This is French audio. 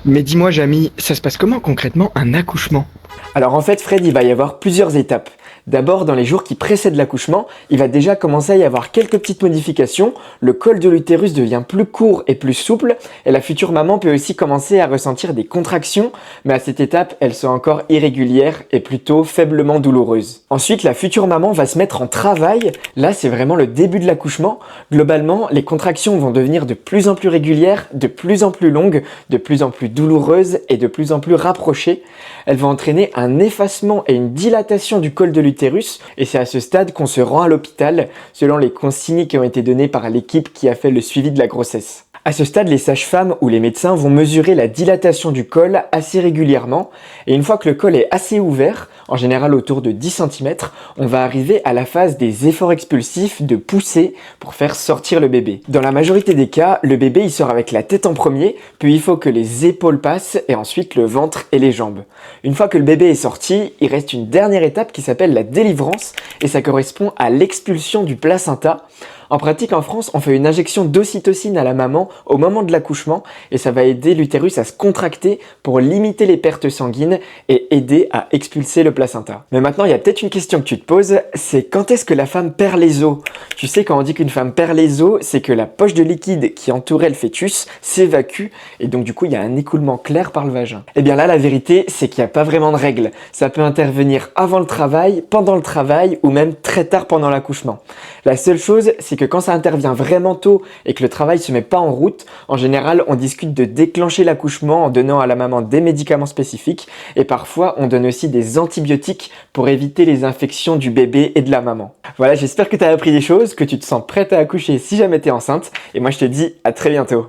Mais dis-moi, Jamy, ça se passe comment concrètement un accouchement? Alors en fait, Fred, il va y avoir plusieurs étapes. D'abord, dans les jours qui précèdent l'accouchement, il va déjà commencer à y avoir quelques petites modifications. Le col de l'utérus devient plus court et plus souple, et la future maman peut aussi commencer à ressentir des contractions, mais à cette étape, elles sont encore irrégulières et plutôt faiblement douloureuses. Ensuite, la future maman va se mettre en travail. Là, c'est vraiment le début de l'accouchement. Globalement, les contractions vont devenir de plus en plus régulières, de plus en plus longues, de plus en plus douloureuses et de plus en plus rapprochées. Elles vont entraîner un effacement et une dilatation du col de l'utérus, et c'est à ce stade qu'on se rend à l'hôpital selon les consignes qui ont été données par l'équipe qui a fait le suivi de la grossesse. À ce stade, les sages-femmes ou les médecins vont mesurer la dilatation du col assez régulièrement, et une fois que le col est assez ouvert, en général autour de 10 cm, on va arriver à la phase des efforts expulsifs de poussée pour faire sortir le bébé. Dans la majorité des cas, le bébé il sort avec la tête en premier, puis il faut que les épaules passent et ensuite le ventre et les jambes. Une fois que le bébé est sorti, il reste une dernière étape qui s'appelle la délivrance, et ça correspond à l'expulsion du placenta. En pratique, en France, on fait une injection d'ocytocine à la maman au moment de l'accouchement, et ça va aider l'utérus à se contracter pour limiter les pertes sanguines et aider à expulser le placenta. Mais maintenant, il y a peut-être une question que tu te poses, c'est quand est-ce que la femme perd les os? Tu sais, quand on dit qu'une femme perd les os, c'est que la poche de liquide qui entourait le fœtus s'évacue, et donc du coup, il y a un écoulement clair par le vagin. Et bien là, la vérité, c'est qu'il n'y a pas vraiment de règle. Ça peut intervenir avant le travail, pendant le travail, ou même très tard pendant l'accouchement. La seule chose, c'est que quand ça intervient vraiment tôt et que le travail se met pas en route, en général, on discute de déclencher l'accouchement en donnant à la maman des médicaments spécifiques, et parfois on donne aussi des antibiotiques pour éviter les infections du bébé et de la maman. Voilà, j'espère que tu as appris des choses, que tu te sens prête à accoucher si jamais tu es enceinte, et moi je te dis à très bientôt.